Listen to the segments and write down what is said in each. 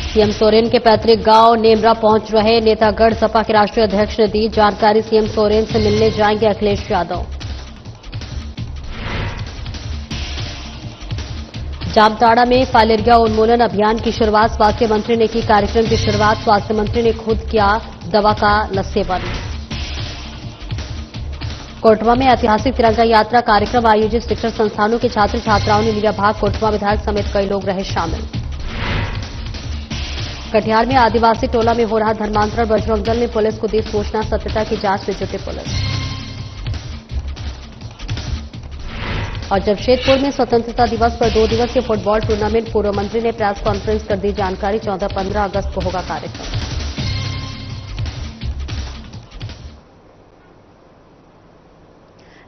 CM Soren के पैतृक गांव नेमरा पहुंच रहे नेतागढ़ सपा के राष्ट्रीय अध्यक्ष ने दी जानकारी। सीएम सोरेन से मिलने जाएंगे अखिलेश यादव। जामताड़ा में फाइलेरिया उन्मूलन अभियान की शुरुआत स्वास्थ्य मंत्री ने की। कार्यक्रम की शुरुआत स्वास्थ्य मंत्री ने खुद किया दवा का सेवन। कोटवा में ऐतिहासिक तिरंगा यात्रा कार्यक्रम आयोजित। शिक्षण संस्थानों के छात्र छात्राओं ने लिया भाग। कोटवा विधायक समेत कई लोग रहे शामिल। कटिहार में आदिवासी टोला में हो रहा धर्मांतरण। बजरंग दल ने पुलिस को दी सूचना। सत्यता की जांच में जुटी पुलिस। और जमशेदपुर में स्वतंत्रता दिवस पर 2 दिवसीय फुटबॉल टूर्नामेंट। पूर्व मंत्री ने प्रेस कॉन्फ्रेंस कर दी जानकारी। 14-15 अगस्त को होगा कार्यक्रम।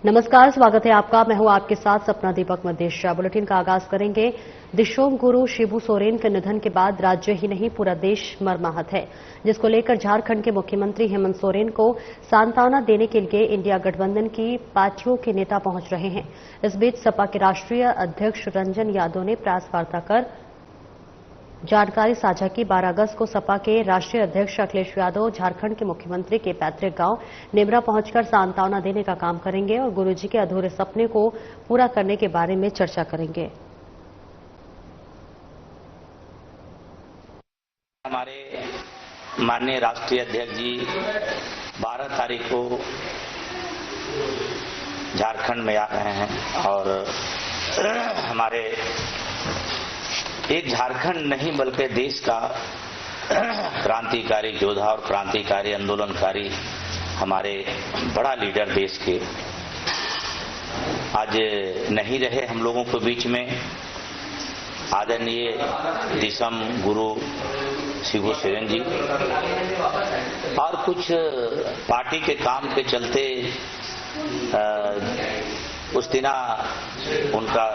नमस्कार, स्वागत है आपका। मैं हूं आपके साथ सपना दीपक मदेशिया। बुलेटिन का आगाज करेंगे। दिशोम गुरु शिबू सोरेन के निधन के बाद राज्य ही नहीं पूरा देश मर्माहत है, जिसको लेकर झारखंड के मुख्यमंत्री हेमंत सोरेन को सांत्वना देने के लिए इंडिया गठबंधन की पार्टियों के नेता पहुंच रहे हैं। इस बीच सपा के राष्ट्रीय अध्यक्ष रंजन यादव ने प्रेस वार्ता कर जानकारी साझा की। 12 अगस्त को सपा के राष्ट्रीय अध्यक्ष अखिलेश यादव झारखंड के मुख्यमंत्री के पैतृक गांव नेमरा पहुंचकर सांत्वना देने का काम करेंगे और गुरुजी के अधूरे सपने को पूरा करने के बारे में चर्चा करेंगे। हमारे माननीय राष्ट्रीय अध्यक्ष जी 12 तारीख को झारखंड में आ रहे हैं और हमारे एक झारखंड नहीं बल्कि देश का क्रांतिकारी योद्धा और क्रांतिकारी आंदोलनकारी हमारे बड़ा लीडर देश के आज नहीं रहे हम लोगों के बीच में। आदरणीय दिशम गुरु शिबू सोरेन जी और कुछ पार्टी के काम के चलते उस दिना उनका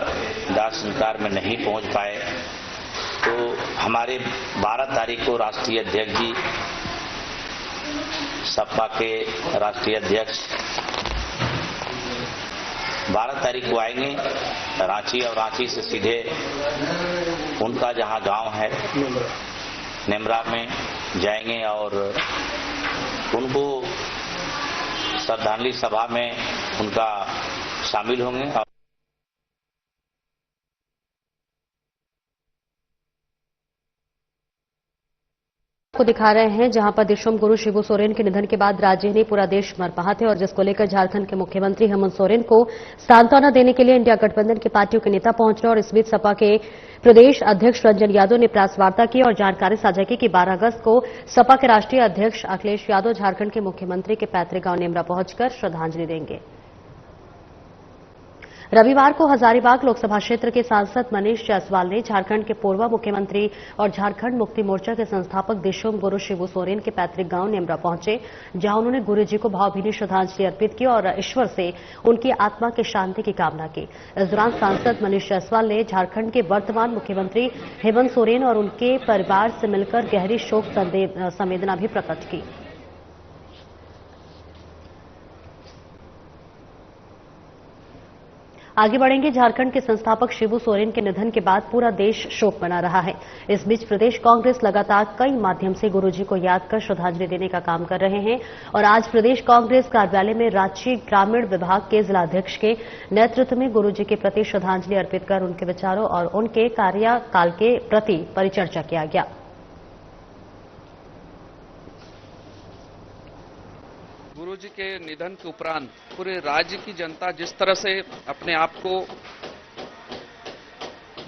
दाह संस्कार में नहीं पहुंच पाए। तो हमारे 12 तारीख को राष्ट्रीय अध्यक्ष जी सपा के राष्ट्रीय अध्यक्ष 12 तारीख को आएंगे रांची और रांची से सीधे उनका जहां गांव है नेमरा में जाएंगे और उनको श्रद्धांजलि सभा में उनका शामिल होंगे। को दिखा रहे हैं जहां पर दिशम गुरु शिबू सोरेन के निधन के बाद राज्य ने पूरा देश मर्माहत है और जिसको लेकर झारखंड के मुख्यमंत्री हेमंत सोरेन को सांत्वना देने के लिए इंडिया गठबंधन की पार्टियों के नेता पहुंच रहे और इस बीच सपा के प्रदेश अध्यक्ष रंजन यादव ने प्रेस वार्ता की और जानकारी साझा की कि 12 अगस्त को सपा के राष्ट्रीय अध्यक्ष अखिलेश यादव झारखंड के मुख्यमंत्री के पैतृक गांव नेमरा पहुंचकर श्रद्धांजलि देंगे। रविवार को हजारीबाग लोकसभा क्षेत्र के सांसद मनीष जायसवाल ने झारखंड के पूर्व मुख्यमंत्री और झारखंड मुक्ति मोर्चा के संस्थापक दिशम गुरु शिबू सोरेन के पैतृक गांव नेमरा पहुंचे, जहां उन्होंने गुरुजी को भावभीनी श्रद्धांजलि अर्पित की और ईश्वर से उनकी आत्मा की शांति की कामना की। इस दौरान सांसद मनीष जायसवाल ने झारखंड के वर्तमान मुख्यमंत्री हेमंत सोरेन और उनके परिवार से मिलकर गहरी शोक संवेदना भी प्रकट की। आगे बढ़ेंगे। झारखंड के संस्थापक शिबू सोरेन के निधन के बाद पूरा देश शोक मना रहा है। इस बीच प्रदेश कांग्रेस लगातार कई माध्यम से गुरुजी को याद कर श्रद्धांजलि देने का काम कर रहे हैं और आज प्रदेश कांग्रेस कार्यालय में रांची ग्रामीण विभाग के जिलाध्यक्ष के नेतृत्व में गुरुजी के प्रति श्रद्धांजलि अर्पित कर उनके विचारों और उनके कार्यकाल के प्रति परिचर्चा किया गया। गुरुजी के निधन के उपरांत पूरे राज्य की जनता जिस तरह से अपने आप को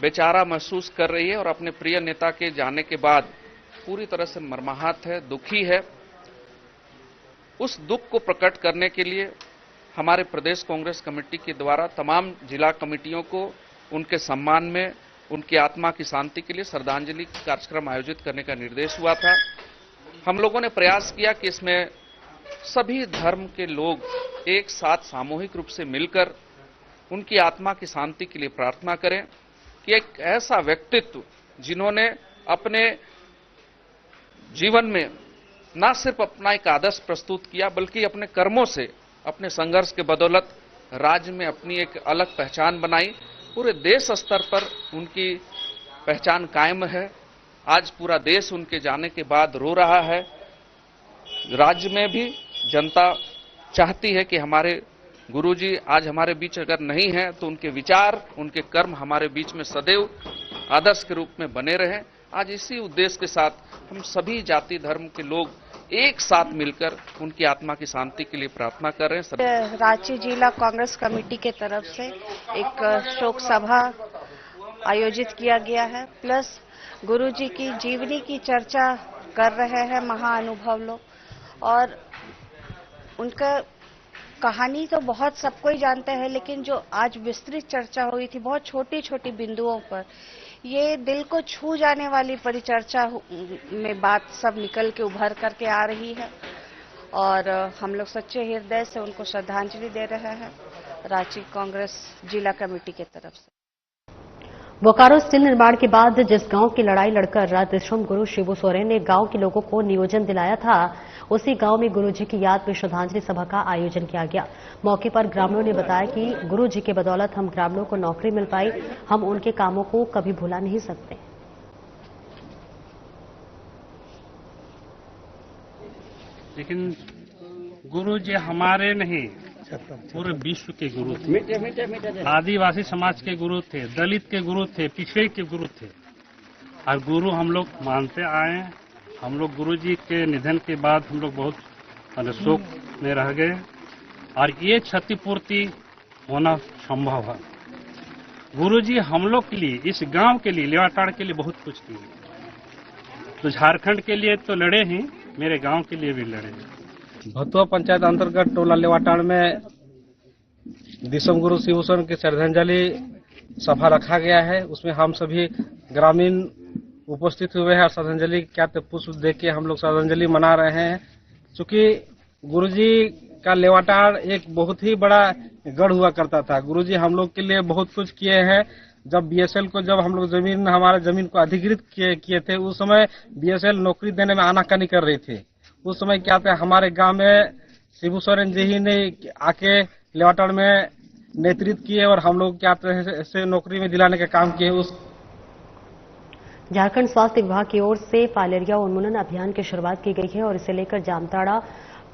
बेचारा महसूस कर रही है और अपने प्रिय नेता के जाने के बाद पूरी तरह से मर्माहत है, दुखी है, उस दुख को प्रकट करने के लिए हमारे प्रदेश कांग्रेस कमेटी के द्वारा तमाम जिला कमेटियों को उनके सम्मान में उनकी आत्मा की शांति के लिए श्रद्धांजलि कार्यक्रम आयोजित करने का निर्देश हुआ था। हम लोगों ने प्रयास किया कि इसमें सभी धर्म के लोग एक साथ सामूहिक रूप से मिलकर उनकी आत्मा की शांति के लिए प्रार्थना करें कि एक ऐसा व्यक्तित्व जिन्होंने अपने जीवन में न सिर्फ अपना एक आदर्श प्रस्तुत किया बल्कि अपने कर्मों से, अपने संघर्ष के बदौलत राज्य में अपनी एक अलग पहचान बनाई। पूरे देश स्तर पर उनकी पहचान कायम है। आज पूरा देश उनके जाने के बाद रो रहा है। राज्य में भी जनता चाहती है कि हमारे गुरुजी आज हमारे बीच अगर नहीं है तो उनके विचार, उनके कर्म हमारे बीच में सदैव आदर्श के रूप में बने रहें। आज इसी उद्देश्य के साथ हम सभी जाति धर्म के लोग एक साथ मिलकर उनकी आत्मा की शांति के लिए प्रार्थना कर रहे हैं। रांची जिला कांग्रेस कमेटी के तरफ से एक शोक सभा आयोजित किया गया है, प्लस गुरुजी की जीवनी की चर्चा कर रहे हैं महाअनुभव लोग। और उनका कहानी तो बहुत सबको ही जानते हैं, लेकिन जो आज विस्तृत चर्चा हुई थी बहुत छोटी छोटी बिंदुओं पर, ये दिल को छू जाने वाली परिचर्चा में बात सब निकल के उभर करके आ रही है। और हम लोग सच्चे हृदय से उनको श्रद्धांजलि दे रहे हैं रांची कांग्रेस जिला कमेटी की तरफ से। बोकारो स्टील निर्माण के बाद जिस गांव की लड़ाई लड़कर दिशोम गुरु शिबू सोरेन ने गांव के लोगों को नियोजन दिलाया था, उसी गांव में गुरुजी की याद में श्रद्धांजलि सभा का आयोजन किया गया। मौके पर ग्रामीणों ने बताया कि गुरुजी के बदौलत हम ग्रामीणों को नौकरी मिल पाई, हम उनके कामों को कभी भुला नहीं सकते। लेकिन गुरुजी हमारे नहीं, पूरे विश्व के गुरु थे। आदिवासी समाज के गुरु थे, दलित के गुरु थे, पिछड़े के गुरु थे, और गुरु हम लोग मानते आए हैं। हम लोग गुरुजी के निधन के बाद हम लोग बहुत शोक में रह गए, और ये क्षतिपूर्ति होना संभव है। गुरुजी हम लोग के लिए, इस गांव के लिए, लेवाटाड़ के लिए बहुत कुछ किए। तो झारखंड के लिए तो लड़े ही, मेरे गांव के लिए भी लड़े। भतुआ पंचायत अंतर्गत टोला लेवाटाड़ में दिशोम गुरु शिबू सोरेन की श्रद्धांजलि सभा रखा गया है। उसमें हम सभी ग्रामीण उपस्थित हुए हैं और श्रद्धांजलि क्या पुष्प दे के हम लोग श्रद्धांजलि मना रहे हैं। चूंकि गुरुजी का लेवाटाड़ एक बहुत ही बड़ा गढ़ हुआ करता था। गुरुजी हम लोग के लिए बहुत कुछ किए हैं। जब बीएसएल को, जब हम लोग हमारे जमीन को अधिकृत किए थे, उस समय बीएसएल नौकरी देने में आनाकानी कर रही थी। उस समय क्या था, हमारे गांव में शिबू सोरेन जी ही ने आके लेवाटाड़ में नेतृत्व किए और हम लोग क्या से नौकरी में दिलाने का काम किए। उस झारखंड स्वास्थ्य विभाग की ओर से फाइलेरिया उन्मूलन अभियान की शुरुआत की गई है और इसे लेकर जामताड़ा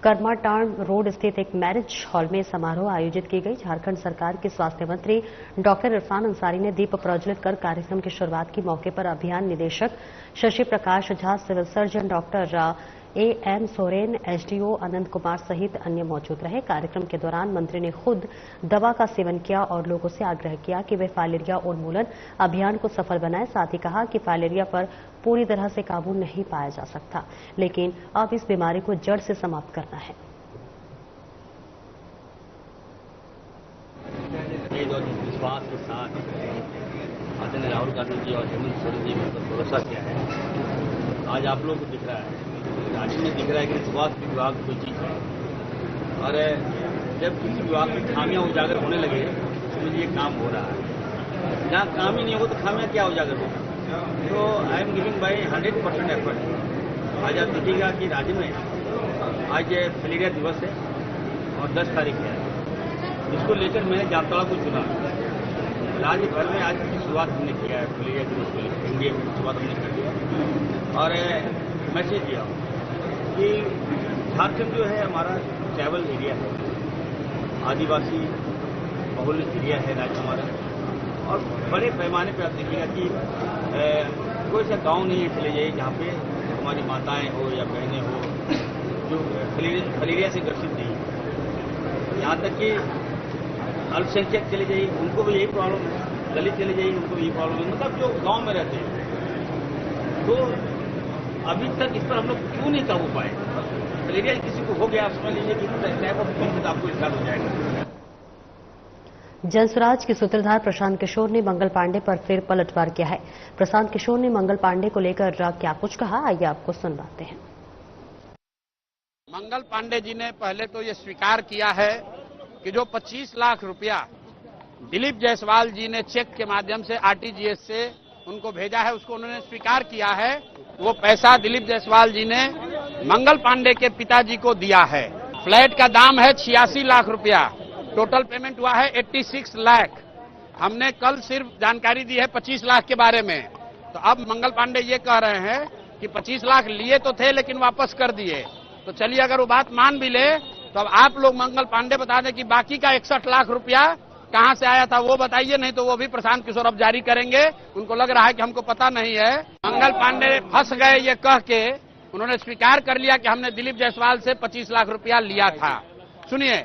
कर्माटांड रोड स्थित एक मैरिज हॉल में समारोह आयोजित की गई। झारखंड सरकार के स्वास्थ्य मंत्री डॉक्टर इरफान अंसारी ने दीप प्रज्वलित कर कार्यक्रम की शुरुआत की। मौके पर अभियान निदेशक Shashi Prakash Jha, civil surgeon doctor AM Soren, SDO Anant Kumar सहित अन्य मौजूद रहे। कार्यक्रम के दौरान मंत्री ने खुद दवा का सेवन किया और लोगों से आग्रह किया कि वे फाइलेरिया उन्मूलन अभियान को सफल बनाएं। साथ ही कहा कि फाइलेरिया पर पूरी तरह से काबू नहीं पाया जा सकता, लेकिन अब इस बीमारी को जड़ से समाप्त करना है। विश्वास के साथ आदरणीय राहुल गांधी जी और हेमंत सोरेन जी ने भरोसा किया है। आज आप लोग को दिख रहा है, राज्य में दिख रहा है कि स्वास्थ्य विभाग कोई चीज है। और जब किसी विभाग में खामियां उजागर होने लगे तो मुझे ये काम हो रहा है। जहाँ काम ही नहीं होगा तो खामियां क्या उजागर होगा। तो I am giving by 100% effort. आज आप देखिएगा कि राज्य में आज फलेरिया दिवस है और 10 तारीख है, जिसको लेकर मैंने जामताड़ा को चुना। राज्य भर में आज की शुरुआत हमने किया है फलेरिया दिवस को लेकर, इंडिया की शुरुआत हमने कर दिया और मैसेज दिया कि झारखंड जो है हमारा ट्रैवल एरिया है, आदिवासी बहुल एरिया है राज्य हमारा। और बड़े पैमाने पर आप देखिएगा कि कोई सा गांव नहीं है चले जाइए जहाँ पे हमारी माताएं हो या बहनें हो जो फलेरिया से ग्रसित नहीं है। यहाँ तक कि अल्पसंख्यक चले जाइए, उनको भी यही प्रॉब्लम है, दलित चले जाइए, उनको भी यही प्रॉब्लम है। मतलब जो गाँव में रहते हैं। तो अभी तक इस पर हम लोग क्यों नहीं काबू पाए। फलेरिया किसी को हो गया, समझ लीजिए कि टाइप ऑफ डिजीज आपको स्टार्ट हो जाएगा। जनसुराज के सूत्रधार प्रशांत किशोर ने मंगल पांडे पर फिर पलटवार किया है। प्रशांत किशोर ने मंगल पांडे को लेकर क्या कुछ कहा, आइए आपको सुनवाते हैं। मंगल पांडे जी ने पहले तो ये स्वीकार किया है कि जो 25 लाख रुपया दिलीप जायसवाल जी ने चेक के माध्यम से आरटीजीएस से उनको भेजा है, उसको उन्होंने स्वीकार किया है। वो पैसा दिलीप जायसवाल जी ने मंगल पांडे के पिताजी को दिया है। फ्लैट का दाम है 86 लाख रुपया, टोटल पेमेंट हुआ है 86 लाख। हमने कल सिर्फ जानकारी दी है 25 लाख के बारे में। तो अब मंगल पांडे ये कह रहे हैं कि 25 लाख लिए तो थे लेकिन वापस कर दिए। तो चलिए अगर वो बात मान भी ले तो अब आप लोग मंगल पांडे बता दें कि बाकी का 61 लाख रुपया कहां से आया था वो बताइए, नहीं तो वो भी प्रशांत किशोर अब जारी करेंगे। उनको लग रहा है कि हमको पता नहीं है। मंगल पांडे फंस गए ये कह के, उन्होंने स्वीकार कर लिया कि हमने दिलीप जायसवाल से 25 लाख रुपया लिया था। सुनिए,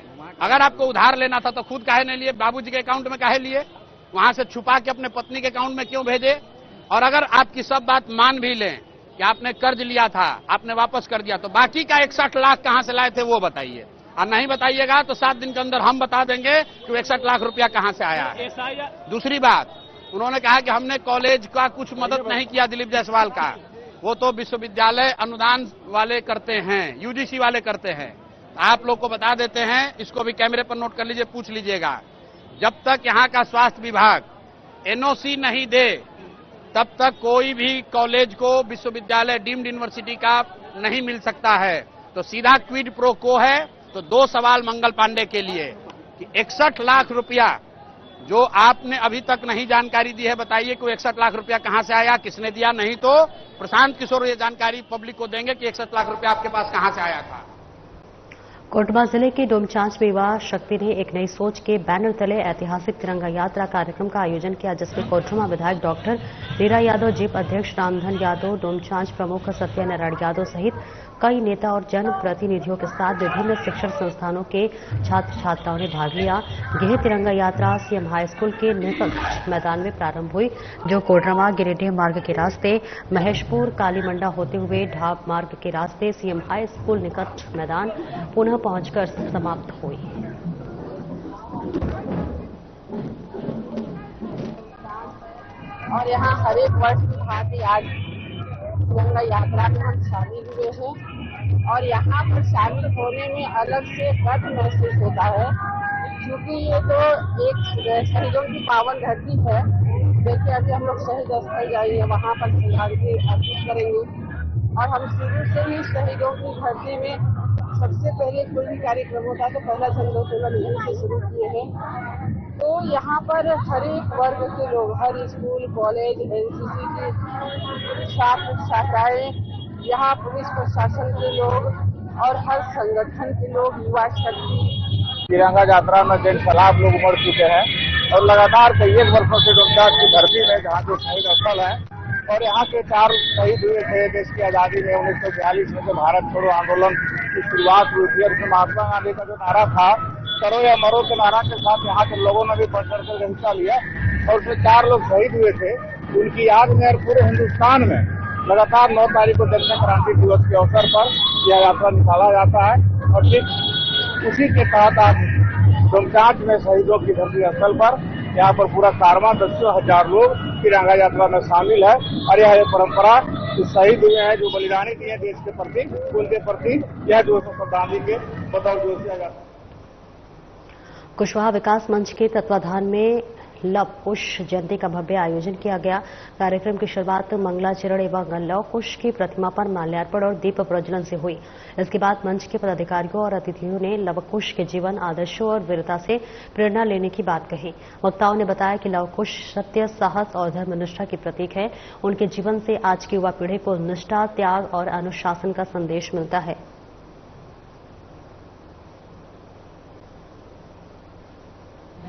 अगर आपको उधार लेना था तो खुद काहे नहीं लिए, बाबूजी के अकाउंट में काहे लिए, वहां से छुपा के अपने पत्नी के अकाउंट में क्यों भेजे? और अगर आपकी सब बात मान भी लें कि आपने कर्ज लिया था, आपने वापस कर दिया, तो बाकी का 61 लाख कहां से लाए थे वो बताइए। और नहीं बताइएगा तो 7 दिन के अंदर हम बता देंगे कि 61 लाख रुपया कहां से आया है। दूसरी बात, उन्होंने कहा कि हमने कॉलेज का कुछ मदद नहीं किया दिलीप जायसवाल का, वो तो विश्वविद्यालय अनुदान वाले करते हैं, यूजीसी वाले करते हैं। आप लोग को बता देते हैं, इसको भी कैमरे पर नोट कर लीजिए, पूछ लीजिएगा। जब तक यहाँ का स्वास्थ्य विभाग एनओसी नहीं दे तब तक कोई भी कॉलेज को विश्वविद्यालय डीम्ड यूनिवर्सिटी का नहीं मिल सकता है। तो सीधा क्विड प्रो को है। तो 2 सवाल मंगल पांडे के लिए कि 61 लाख रुपया जो आपने अभी तक नहीं जानकारी दी है, बताइए कि 61 लाख रुपया कहां से आया, किसने दिया? नहीं तो प्रशांत किशोर ये जानकारी पब्लिक को देंगे कि 61 लाख रुपया आपके पास कहां से आया था। कोटवा जिले के डोमचांच में युवा शक्ति ने एक नई सोच के बैनर तले ऐतिहासिक तिरंगा यात्रा कार्यक्रम का आयोजन किया, जिसमें कोटरमा विधायक डॉक्टर रीरा यादव, जीप अध्यक्ष रामधन यादव, डोमचांच प्रमुख सत्यनारायण यादव सहित कई नेता और जनप्रतिनिधियों के साथ विभिन्न शिक्षण संस्थानों के छात्र छात्राओं ने भाग लिया। यह तिरंगा यात्रा सीएम हाई स्कूल के निकट मैदान में प्रारंभ हुई, जो कोडरमा गिरिडीह मार्ग के रास्ते महेशपुर कालीमंडा होते हुए ढाब मार्ग के रास्ते सीएम हाई स्कूल निकट मैदान पुनः पहुंचकर समाप्त हुई। और यहाँ हर एक वर्ष की भांति आज तिरंगा यात्रा में हम शामिल हुए हैं और यहाँ पर शामिल होने में अलग से गर्व महसूस होता है, क्योंकि ये तो एक शहीदों की पावन धरती है। देखिए अभी हम लोग शहीद स्थल जाएंगे, वहाँ पर श्रद्धांजलि अर्पित करेंगे और हम शुरू से ही शहीदों की धरती में सबसे पहले कोई भी कार्यक्रम होता है तो पहला झंडोत्तोलन यहीं से शुरू किए हैं। तो यहाँ पर हर एक वर्ग के लोग, हर स्कूल, कॉलेज, एनसीसी की छात्र छात्राएं, यहाँ पुलिस प्रशासन के लोग और हर संगठन के लोग, युवा शक्ति। तिरंगा यात्रा में जिन सैलाब लोग उमड़ चुके हैं और लगातार कई एक वर्षों से डोमचांच की धरती में जहाँ जो शहीद स्थल है और यहाँ के 4 शहीद हुए थे देश की आजादी में 1942 में, तो भारत छोड़ो आंदोलन की शुरुआत हुई थी और महात्मा गांधी का जो नारा था करो या मरो के नारा के साथ यहाँ के लोगों ने भी बढ़ चढ़ कर हिस्सा लिया और उसमें 4 लोग शहीद हुए थे। उनकी याद में और पूरे हिंदुस्तान में लगातार 9 तारीख को जनता क्रांति दिवस के अवसर पर यह यात्रा निकाला जाता है और ठीक उसी के तहत आज डोमचांच में शहीदों की धरती स्थल पर यहाँ पर पूरा कारवां 10,000 लोग तिरंगा यात्रा में शामिल है और यह परंपरा जो शहीद हुए हैं, जो बलिदानी दिए देश के प्रति, उनके प्रति यह जो श्रद्धांजलि के बतौर जो किया जाता है। कुशवाहा विकास मंच के तत्वाधान में लव कुश जयंती का भव्य आयोजन किया गया। कार्यक्रम की शुरुआत मंगलाचरण एवं लव कुश की प्रतिमा पर माल्यार्पण और दीप प्रज्वलन से हुई। इसके बाद मंच के पदाधिकारियों और अतिथियों ने लव कुश के जीवन, आदर्शों और वीरता से प्रेरणा लेने की बात कही। वक्ताओं ने बताया कि लव कुश सत्य, साहस और धर्मनिष्ठा की प्रतीक है। उनके जीवन से आज की युवा पीढ़ी को निष्ठा, त्याग और अनुशासन का संदेश मिलता है।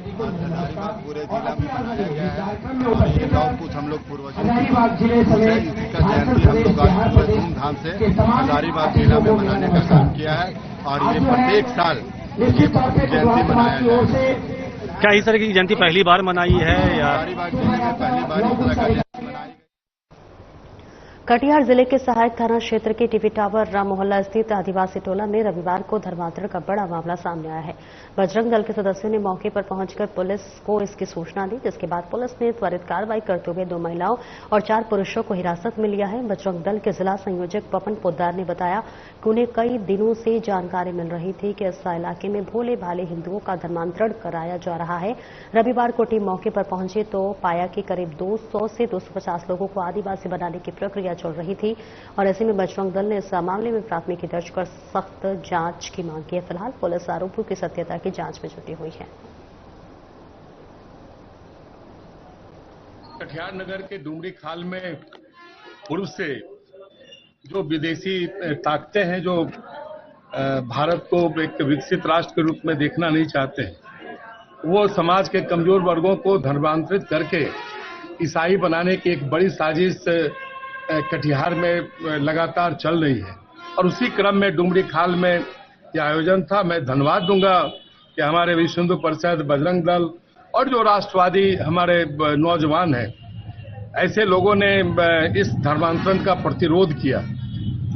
पूरे जिला में मनाया गया है और ये लव कुश हम लोग पूर्वजों की इसका जयंती हम लोग आज पूरे धूमधाम से हजारीबाग जिला में मनाने का काम किया है और ये प्रत्येक साल ये जयंती मनाया गया है। क्या इस तरह की जयंती पहली बार मनाई है या? हजारीबाग जिले में पहली बार इस तरह का जयंती मनाई। कटिहार जिले के सहायक थाना क्षेत्र के टीवी टावर राम मोहल्ला स्थित आदिवासी टोला में रविवार को धर्मांतरण का बड़ा मामला सामने आया है। बजरंग दल के सदस्यों ने मौके पर पहुंचकर पुलिस को इसकी सूचना दी, जिसके बाद पुलिस ने त्वरित कार्रवाई करते हुए 2 महिलाओं और 4 पुरुषों को हिरासत में लिया है। बजरंग दल के जिला संयोजक पवन पोद्दार ने बताया कि उन्हें कई दिनों से जानकारी मिल रही थी कि इस इलाके में भोले भाले हिंदुओं का धर्मांतरण कराया जा रहा है। रविवार को टीम मौके पर पहुंची तो पाया कि करीब 200 से 250 लोगों को आदिवासी बनाने की प्रक्रिया चल रही थी और ऐसे में बजरंग दल ने इस मामले में प्राथमिकी दर्ज कर सख्त जांच की मांग की है। फिलहाल पुलिस आरोपियों की सत्यता की जांच में जुटी हुई है। कटिहार नगर के डुमरी खाल में पूर्व से जो विदेशी ताकतें हैं जो भारत को एक विकसित राष्ट्र के रूप में देखना नहीं चाहते हैं, वो समाज के कमजोर वर्गों को धर्मांतरित करके ईसाई बनाने की एक बड़ी साजिश कटिहार में लगातार चल रही है। और उसी क्रम में डुमरी खाल में यह आयोजन था। मैं धन्यवाद दूंगा कि हमारे विश्व हिंदू परिषद, बजरंग दल और जो राष्ट्रवादी हमारे नौजवान हैं, ऐसे लोगों ने इस धर्मांतरण का प्रतिरोध किया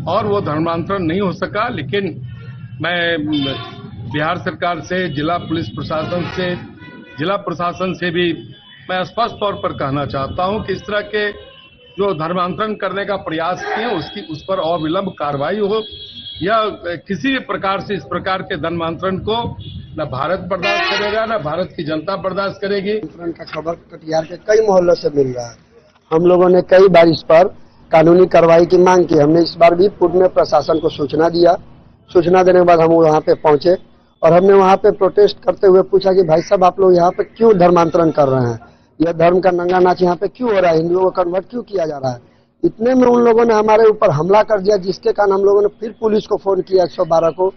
और वो धर्मांतरण नहीं हो सका। लेकिन मैं बिहार सरकार से, जिला पुलिस प्रशासन से, जिला प्रशासन से भी मैं स्पष्ट तौर पर कहना चाहता हूं कि इस तरह के जो धर्मांतरण करने का प्रयास किए उस पर अविलंब कार्रवाई हो, या किसी भी प्रकार से इस प्रकार के धर्मांतरण को न भारत बर्दाश्त करेगा, न भारत की जनता बर्दाश्त करेगी। का खबर कटिहार के कई मोहल्लों से मिल रहा है। हम लोगों ने कई बार इस पर कानूनी कार्रवाई की मांग की। हमने इस बार भी पूर्व में प्रशासन को सूचना दिया। सूचना देने के बाद हम वहाँ पे पहुंचे और हमने वहाँ पे प्रोटेस्ट करते हुए पूछा कि भाई साहब, आप लोग यहाँ पे क्यों धर्मांतरण कर रहे हैं? यह धर्म का नंगा नाच यहाँ पे क्यों हो रहा है? हिंदुओं को कन्वर्ट क्यों किया जा रहा है? इतने में उन लोगों ने हमारे ऊपर हमला कर दिया, जिसके कारण हम लोगों ने फिर पुलिस को फोन किया 112 को।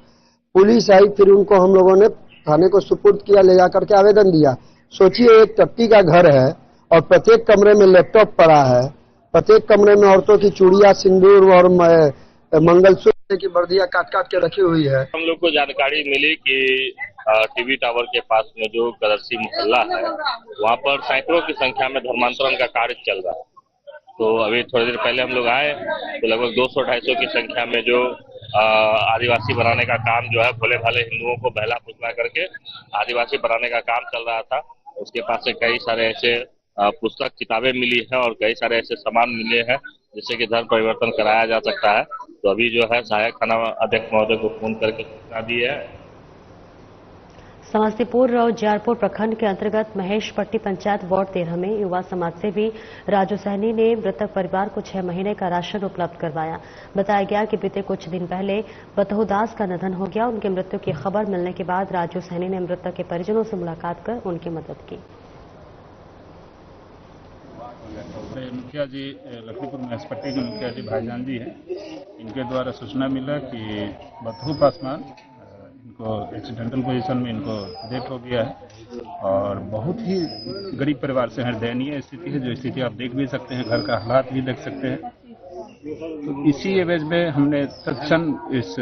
पुलिस आई, फिर उनको हम लोगों ने थाने को सुपुर्द किया, ले जाकर के आवेदन दिया। सोचिए, एक टट्टी का घर है और प्रत्येक कमरे में लैपटॉप पड़ा है, प्रत्येक कमरे में औरतों की चूड़ियां, सिंदूर और मंगलसूत्र की वर्दियां काट काट के रखी हुई है। हम लोग को जानकारी मिली कि टीवी टावर के पास में जो कदरसी मोहल्ला है, वहाँ पर सैकड़ों की संख्या में धर्मांतरण का कार्य चल रहा है। तो अभी थोड़ी देर पहले हम लोग आए तो लगभग 200-250 की संख्या में जो आदिवासी बनाने का काम जो है, भोले भाले हिंदुओं को बहला फुसला करके आदिवासी बनाने का काम चल रहा था। उसके पास से कई सारे ऐसे पुस्तक, किताबें मिली है और कई सारे ऐसे सामान मिले हैं जिससे कि धर्म परिवर्तन कराया जा सकता है। तो अभी जो है सहायक थाना अध्यक्ष महोदय को फोन करके सूचना दी है। समस्तीपुर और जयपुर प्रखंड के अंतर्गत महेशपट्टी पंचायत वार्ड 13 में युवा समाज सेवी राजू सहनी ने मृतक परिवार को 6 महीने का राशन उपलब्ध करवाया। बताया गया कि बीते कुछ दिन पहले बतहुदास का निधन हो गया। उनकी मृत्यु की खबर मिलने के बाद राजू सहनी ने मृतक के परिजनों से मुलाकात कर उनकी मदद की। मुखिया जी, लखीमपुर महेशपट्टी के मुखिया जी भाईजान जी हैं, इनके द्वारा सूचना मिला कि बतहू पासवान इनको एक्सीडेंटल पोजीशन में इनको डेथ हो गया है और बहुत ही गरीब परिवार से है, दयनीय स्थिति है। जो स्थिति आप देख भी सकते हैं, घर का हालात भी देख सकते हैं। तो इसी एवज में हमने तत्क्षण इस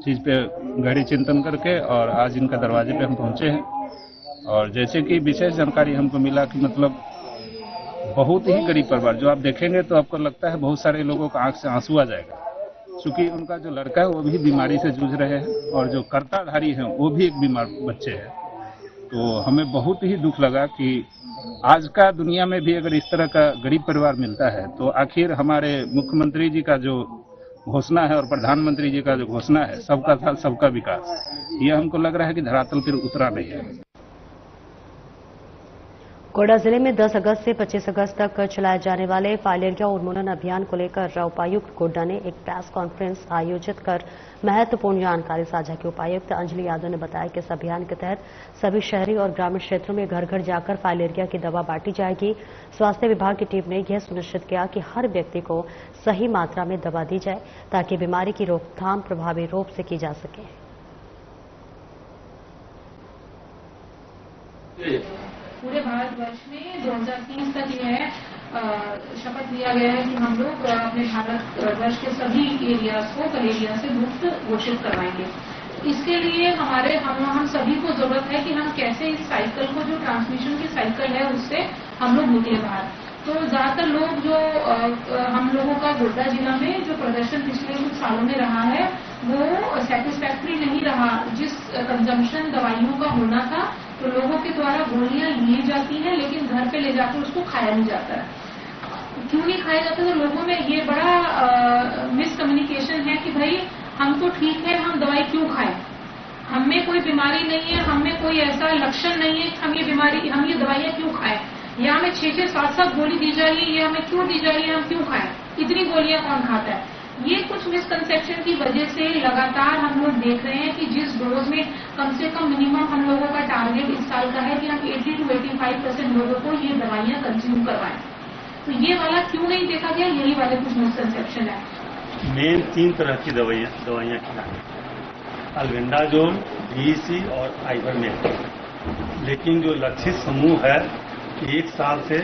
चीज़ पे गहरी चिंतन करके और आज इनका दरवाजे पे हम पहुंचे हैं। और जैसे कि विशेष जानकारी हमको मिला कि मतलब बहुत ही गरीब परिवार, जो आप देखेंगे तो आपको लगता है बहुत सारे लोगों का आंख से आंसू आ जाएगा, क्योंकि उनका जो लड़का है वो भी बीमारी से जूझ रहे हैं और जो कर्ताधारी हैं वो भी एक बीमार बच्चे हैं। तो हमें बहुत ही दुख लगा कि आज का दुनिया में भी अगर इस तरह का गरीब परिवार मिलता है तो आखिर हमारे मुख्यमंत्री जी का जो घोषणा है और प्रधानमंत्री जी का जो घोषणा है, सबका साथ सबका विकास, ये हमको लग रहा है कि धरातल पर उतरा नहीं है। गोड्डा जिले में 10 अगस्त से 25 अगस्त तक चलाए जाने वाले फाइलेरिया उन्मूलन अभियान को लेकर उपायुक्त गोड्डा ने एक प्रेस कॉन्फ्रेंस आयोजित कर महत्वपूर्ण जानकारी साझा की। उपायुक्त अंजलि यादव ने बताया कि इस अभियान के तहत सभी शहरी और ग्रामीण क्षेत्रों में घर घर जाकर फाइलेरिया की दवा बांटी जाएगी। स्वास्थ्य विभाग की टीम ने यह सुनिश्चित किया कि हर व्यक्ति को सही मात्रा में दवा दी जाए ताकि बीमारी की रोकथाम प्रभावी रूप से की जा सके। पूरे भारतवर्ष में 2030 तक यह शपथ लिया गया है कि हम लोग अपने भारतवर्ष के सभी एरियाज को कलेरिया से मुक्त घोषित करवाएंगे। इसके लिए हम सभी को जरूरत है कि हम कैसे इस साइकिल को, जो ट्रांसमिशन की साइकिल है, उससे हम लोग निकले बाहर। तो ज्यादातर लोग जो हम लोगों का गोड्डा जिला में जो प्रदर्शन पिछले कुछ सालों में रहा है वो सेटिस्फैक्ट्री नहीं रहा। जिस कंजम्पशन दवाइयों का होना था तो लोगों के द्वारा गोलियां ली जाती हैं लेकिन घर पे ले जाकर उसको खाया नहीं जाता है। क्यों नहीं खाया जाता? तो लोगों में ये बड़ा मिसकम्युनिकेशन है कि भाई हम तो ठीक है, हम दवाई क्यों खाएं, हम में कोई बीमारी नहीं है, हम में कोई ऐसा लक्षण नहीं है कि हम ये दवाइयां क्यों खाएं, या हमें 6-6, 7-7 गोली दी जा रही है, ये हमें क्यों दी जा रही है, हम क्यों खाएं, इतनी गोलियां कौन खाता है। ये कुछ मिसकंसेप्शन की वजह से लगातार हम लोग देख रहे हैं कि जिस डोज में कम से कम मिनिमम हम लोगों का टारगेट इस साल का है कि हम 80 to 85% लोगों को ये दवाइयां कंज्यूम करवाएं। तो ये वाला क्यों नहीं देखा गया, यही वाले कुछ मिसकंसेप्शन है। मेन 3 तरह की दवाइयाँ खिलाएं, अल्बेंडाजोल, डीईसी और आइवरमेक्टिन। लेकिन जो लक्षित समूह है 1 साल से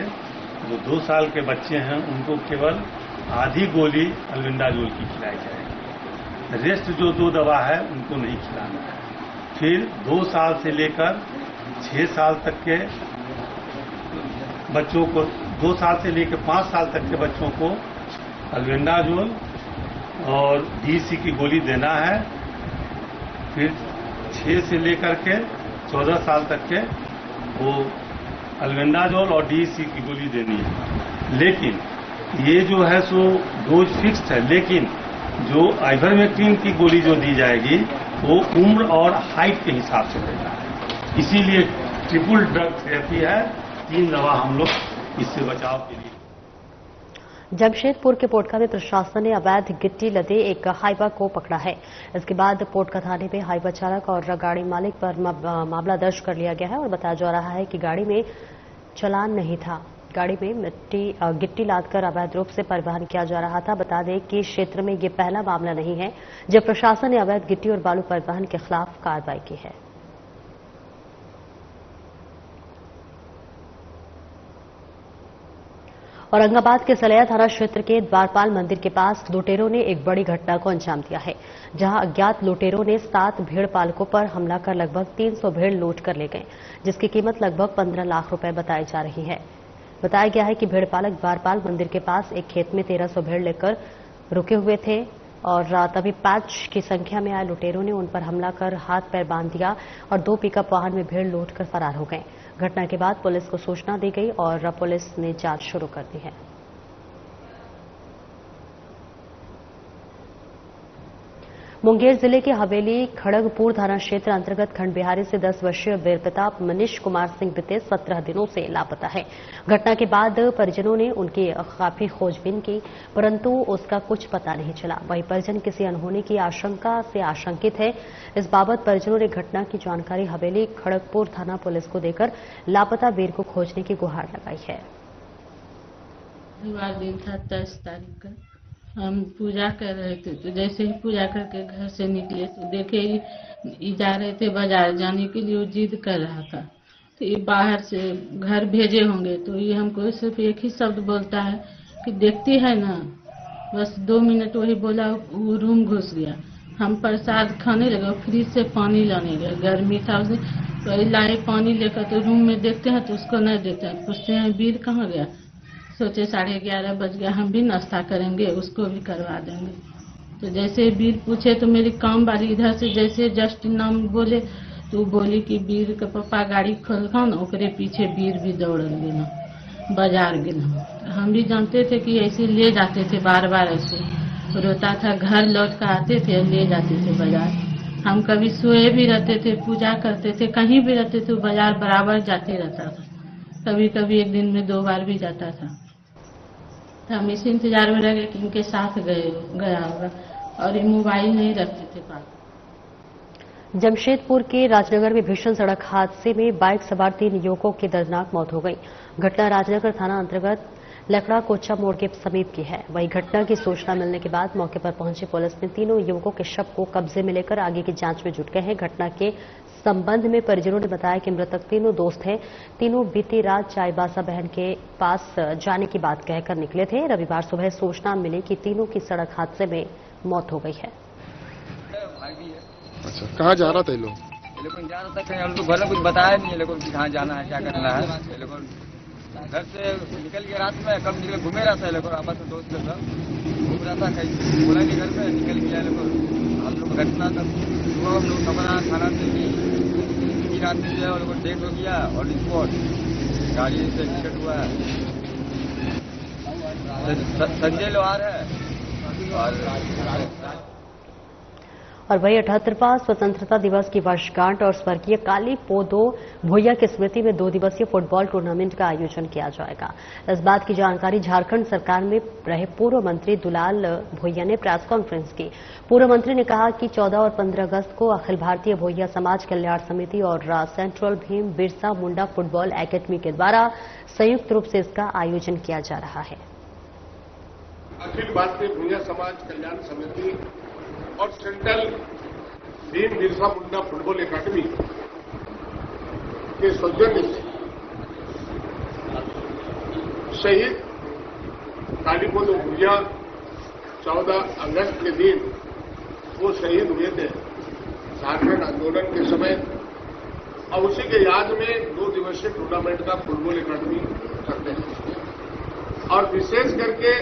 जो 2 साल के बच्चे हैं उनको केवल आधी गोली अल्बेंडाजोल की खिलाई जाएगी, रेस्ट जो 2 दवा है उनको नहीं खिलाना है। फिर 2 साल से लेकर 6 साल तक के बच्चों को, 2 साल से लेकर 5 साल तक के बच्चों को अल्बेंडाजोल और डीईसी की गोली देना है। फिर 6 से लेकर के 14 साल तक के वो अल्बेंडाजोल और डीईसी की गोली देनी है। लेकिन ये जो है सो डोज फिक्स्ड है, लेकिन जो आइवरमेक्टिन की गोली जो दी जाएगी वो उम्र और हाइट के हिसाब से देना है। इसीलिए ट्रिपल ड्रग थेरेपी है, 3 दवा हम लोग इससे बचाव के लिए। जमशेदपुर के पोटका में प्रशासन ने अवैध गिट्टी लदे एक हाइवा को पकड़ा है। इसके बाद पोटका थाने में हाइवा चालक और गाड़ी मालिक पर मामला दर्ज कर लिया गया है और बताया जा रहा है कि गाड़ी में चालान नहीं था। गाड़ी में गिट्टी लादकर अवैध रूप से परिवहन किया जा रहा था। बता दें कि क्षेत्र में ये पहला मामला नहीं है जब प्रशासन ने अवैध गिट्टी और बालू परिवहन के खिलाफ कार्रवाई की है। औरंगाबाद के सलैया थाना क्षेत्र के द्वारपाल मंदिर के पास लुटेरों ने एक बड़ी घटना को अंजाम दिया है, जहां अज्ञात लुटेरों ने 7 भेड़ पालकों पर हमला कर लगभग 300 भेड़ लूट कर ले गए, जिसकी कीमत लगभग 15 लाख रुपए बताई जा रही है। बताया गया है कि भेड़ पालक द्वारपाल मंदिर के पास एक खेत में 1300 भेड़ लेकर रुके हुए थे और तभी 5 की संख्या में आए लुटेरों ने उन पर हमला कर हाथ पैर बांध दिया और 2 पिकअप वाहन में भेड़ लूट कर फरार हो गए। घटना के बाद पुलिस को सूचना दी गई और पुलिस ने जांच शुरू कर दी है। मुंगेर जिले के हवेली खड़गपुर थाना क्षेत्र अंतर्गत खंड बिहारी से 10 वर्षीय वीरप्रताप मनीष कुमार सिंह बीते 17 दिनों से लापता है। घटना के बाद परिजनों ने उनकी काफी खोजबीन की, परंतु उसका कुछ पता नहीं चला। वहीं परिजन किसी अनहोनी की आशंका से आशंकित है। इस बाबत परिजनों ने घटना की जानकारी हवेली खड़गपुर थाना पुलिस को देकर लापता वीर को खोजने की गुहार लगाई है। दिन था 10 तारीख का, हम पूजा कर रहे थे तो जैसे ही पूजा करके घर से निकले तो देखे ये जा रहे थे बाजार जाने के लिए, वो जिद कर रहा था। तो ये बाहर से घर भेजे होंगे तो ये हमको सिर्फ एक ही शब्द बोलता है कि देखती है ना, बस 2 मिनट वही बोला, वो रूम घुस गया। हम प्रसाद खाने लगे, फ्रिज से पानी लाने गए, गर्मी था उसने तो लाए पानी लेकर, तो रूम में देखते हैं तो उसको नहीं देते हैं। पूछते हैं वीर कहाँ गया, सोचे 11:30 बज गया, हम भी नाश्ता करेंगे, उसको भी करवा देंगे। तो जैसे वीर पूछे तो मेरी काम वाली इधर से जैसे जस्ट नाम बोले तो बोली कि वीर के पापा गाड़ी खोलखा न, ओकरे पीछे वीर भी दौड़ गेना, बाजार गेना। हम भी जानते थे कि ऐसे ले जाते थे, बार बार ऐसे रोता था, घर लौट कर आते थे ले जाते थे बाजार। हम कभी सोए भी रहते थे, पूजा करते थे, कहीं भी रहते थे, बाजार बराबर जाते रहता था। कभी कभी एक दिन में 2 बार भी जाता था। तो हम इसी इंतजार में रह गए कि इनके साथ गया होगा, और ये मोबाइल नहीं रखते थे पास। जमशेदपुर के राजनगर में भीषण सड़क हादसे में बाइक सवार 3 युवकों की दर्दनाक मौत हो गई। घटना राजनगर थाना अंतर्गत लकड़ा कोचा मोड़ के समीप की है। वहीं घटना की सूचना मिलने के बाद मौके पर पहुंची पुलिस ने तीनों युवकों के शव को कब्जे में लेकर आगे की जांच में जुट गए हैं। घटना के संबंध में परिजनों ने बताया कि मृतक तीनों दोस्त हैं। तीनों बीती रात चाईबासा बहन के पास जाने की बात कहकर निकले थे। रविवार सुबह सूचना मिली कि तीनों की सड़क हादसे में मौत हो गई है। अच्छा, कहाँ जा रहा था ये लोग? जा रहा था कहीं, हम तो घर में कुछ बताया नहीं, ये लोग कहाँ जाना है क्या करना है। ये लोग घर से निकल के रात में कब निकले, घूमे रहा था ये लोग, आपस में दोस्त लोग घूम रहा था, कहीं बोला नहीं घर में, निकल गया लोग। हम लोग घटना तब सुबह हम लोग खबर थाना से कि रात में जो है वो लोग डेथ हो गया और स्पॉट गाड़ी से एक्सीडेंट हुआ है। संजय लोहार है। और वही 78वां स्वतंत्रता दिवस की वर्षगांठ और स्वर्गीय काली पोदो भुइया की स्मृति में 2 दिवसीय फुटबॉल टूर्नामेंट का आयोजन किया जाएगा। इस बात की जानकारी झारखंड सरकार में रहे पूर्व मंत्री दुलाल भुइया ने प्रेस कॉन्फ्रेंस की। पूर्व मंत्री ने कहा कि 14 और 15 अगस्त को अखिल भारतीय भुइया समाज कल्याण समिति और central Bhim Birsa Munda football academy के द्वारा संयुक्त रूप से इसका आयोजन किया जा रहा है। अखिल भारतीय भुइया समाज कल्याण समिति और central Bhim Birsa Munda football academy के सौजन्य से शहीद काली पोदो भुइया 14 अगस्त के दिन वो शहीद हुए थे झारखंड आंदोलन के समय, और उसी के याद में 2 दिवसीय टूर्नामेंट का फुटबॉल एकेडमी करते हैं। और विशेष करके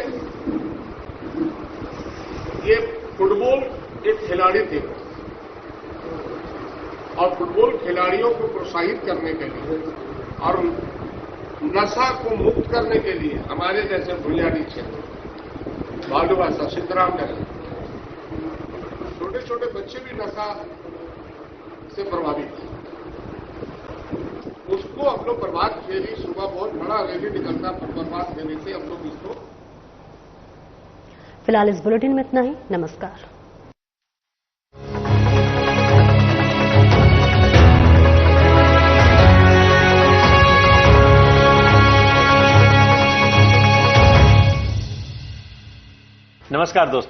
ये फुटबॉल एक खिलाड़ी थे और फुटबॉल खिलाड़ियों को प्रोत्साहित करने के लिए और नशा को मुक्त करने के लिए हमारे जैसे बुनियादी क्षेत्र बालूवासा सिद्धरामनगर छोटे छोटे बच्चे भी नशा से प्रभावित हैं। उसको हम लोग प्रभात फेरी सुबह बहुत बड़ा रैली निकलता, प्रभात फेरी से हम लोग इसको। फिलहाल इस बुलेटिन में इतना ही। नमस्कार। नमस्कार दोस्तों।